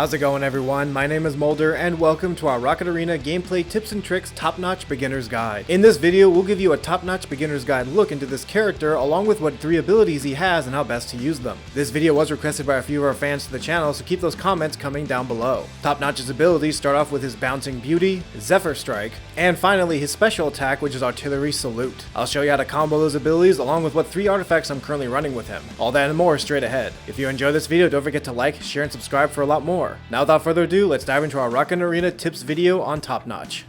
How's it going, everyone? My name is Mulder and welcome to our Rocket Arena gameplay tips and tricks top-notch beginner's guide. In this video, we'll give you a top-notch beginner's guide look into this character along with what 3 abilities he has and how best to use them. This video was requested by a few of our fans to the channel, so keep those comments coming down below. Top-notch's abilities start off with his bouncing beauty, Zephyr Strike, and finally his special attack, which is Artillery Salute. I'll show you how to combo those abilities along with what 3 artifacts I'm currently running with him. All that and more straight ahead. If you enjoyed this video, don't forget to like, share, and subscribe for a lot more. Now without further ado, let's dive into our Rocket Arena tips video on Topnotch.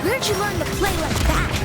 Where'd you learn to play like that?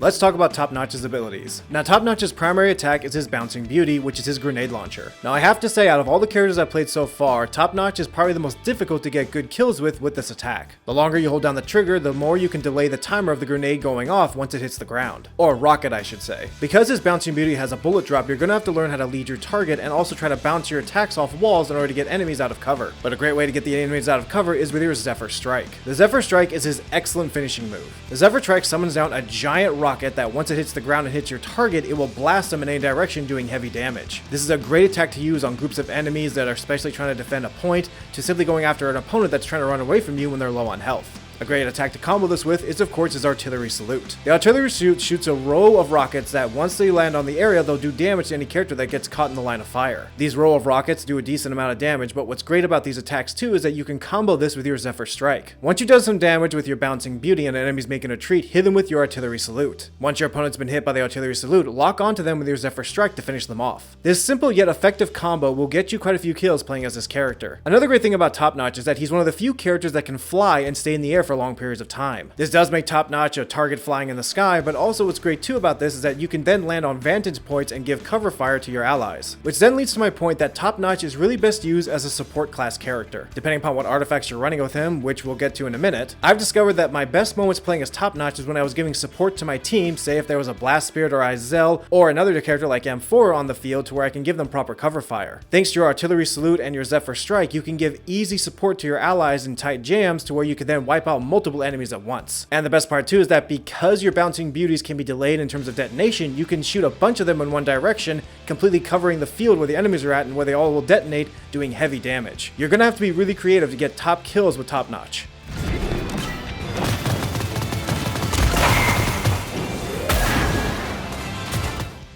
Let's talk about Topnotch's abilities. Now, Topnotch's primary attack is his bouncing beauty, which is his grenade launcher. Now, I have to say, out of all the characters I've played so far, Topnotch is probably the most difficult to get good kills with this attack. The longer you hold down the trigger, the more you can delay the timer of the grenade going off once it hits the ground. Or rocket, I should say. Because his bouncing beauty has a bullet drop, you're gonna have to learn how to lead your target and also try to bounce your attacks off walls in order to get enemies out of cover. But a great way to get the enemies out of cover is with your Zephyr Strike. The Zephyr Strike is his excellent finishing move. The Zephyr Strike summons down a giant rocket that once it hits the ground and hits your target, it will blast them in any direction, doing heavy damage. This is a great attack to use on groups of enemies that are especially trying to defend a point, to simply going after an opponent that's trying to run away from you when they're low on health. A great attack to combo this with is of course his Artillery Salute. The Artillery Salute shoots a row of rockets that once they land on the area, they'll do damage to any character that gets caught in the line of fire. These row of rockets do a decent amount of damage, but what's great about these attacks too is that you can combo this with your Zephyr Strike. Once you've done some damage with your bouncing beauty and an enemy's making a retreat, hit them with your Artillery Salute. Once your opponent's been hit by the Artillery Salute, lock onto them with your Zephyr Strike to finish them off. This simple yet effective combo will get you quite a few kills playing as this character. Another great thing about Topnotch is that he's one of the few characters that can fly and stay in the air for long periods of time. This does make Topnotch a target flying in the sky, but also what's great too about this is that you can then land on vantage points and give cover fire to your allies. Which then leads to my point that Topnotch is really best used as a support class character. Depending upon what artifacts you're running with him, which we'll get to in a minute, I've discovered that my best moments playing as Topnotch is when I was giving support to my team, say if there was a Blast Spirit or Izel, or another character like M4 on the field to where I can give them proper cover fire. Thanks to your Artillery Salute and your Zephyr Strike, you can give easy support to your allies in tight jams to where you can then wipe out multiple enemies at once. And the best part too is that because your bouncing beauties can be delayed in terms of detonation, you can shoot a bunch of them in one direction, completely covering the field where the enemies are at and where they all will detonate, doing heavy damage. You're gonna have to be really creative to get top kills with Topnotch.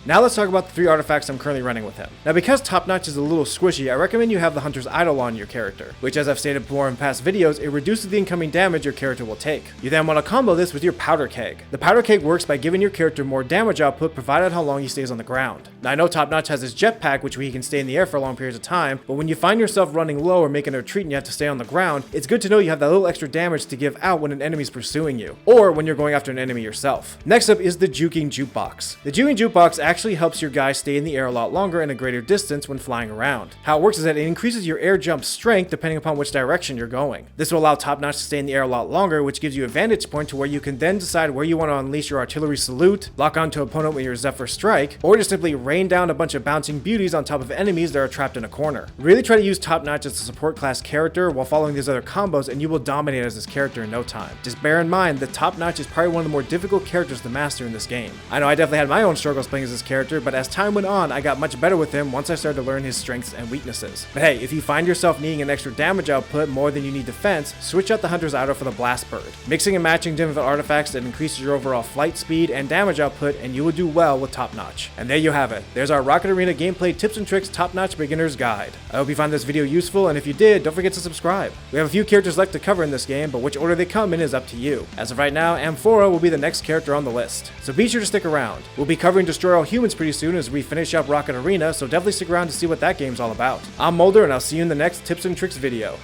Now let's talk about the 3 artifacts I'm currently running with him. Now because Topnotch is a little squishy, I recommend you have the Hunter's Idol on your character, which as I've stated before in past videos, it reduces the incoming damage your character will take. You then want to combo this with your Powder Keg. The Powder Keg works by giving your character more damage output provided how long he stays on the ground. Now I know Topnotch has his jetpack, which he can stay in the air for long periods of time, but when you find yourself running low or making a retreat and you have to stay on the ground, it's good to know you have that little extra damage to give out when an enemy's pursuing you, or when you're going after an enemy yourself. Next up is the Juking Jukebox. The Juking Jukebox actually helps your guy stay in the air a lot longer and a greater distance when flying around. How it works is that it increases your air jump strength depending upon which direction you're going. This will allow Topnotch to stay in the air a lot longer, which gives you a vantage point to where you can then decide where you want to unleash your Artillery Salute, lock onto an opponent with your Zephyr Strike, or just simply rain down a bunch of bouncing beauties on top of enemies that are trapped in a corner. Really try to use Topnotch as a support class character while following these other combos and you will dominate as this character in no time. Just bear in mind that Topnotch is probably one of the more difficult characters to master in this game. I know I definitely had my own struggles playing as this character, but as time went on, I got much better with him once I started to learn his strengths and weaknesses. But hey, if you find yourself needing an extra damage output more than you need defense, switch out the Hunter's Idol for the Blast Bird. Mixing and matching different artifacts that increases your overall flight speed and damage output, and you will do well with Topnotch. And there you have it. There's our Rocket Arena gameplay tips and tricks Topnotch beginner's guide. I hope you found this video useful, and if you did, don't forget to subscribe. We have a few characters left to cover in this game, but which order they come in is up to you. As of right now, Amphora will be the next character on the list, so be sure to stick around. We'll be covering Destroy All Humans pretty soon as we finish up Rocket Arena, so definitely stick around to see what that game's all about. I'm Mulder, and I'll see you in the next tips and tricks video.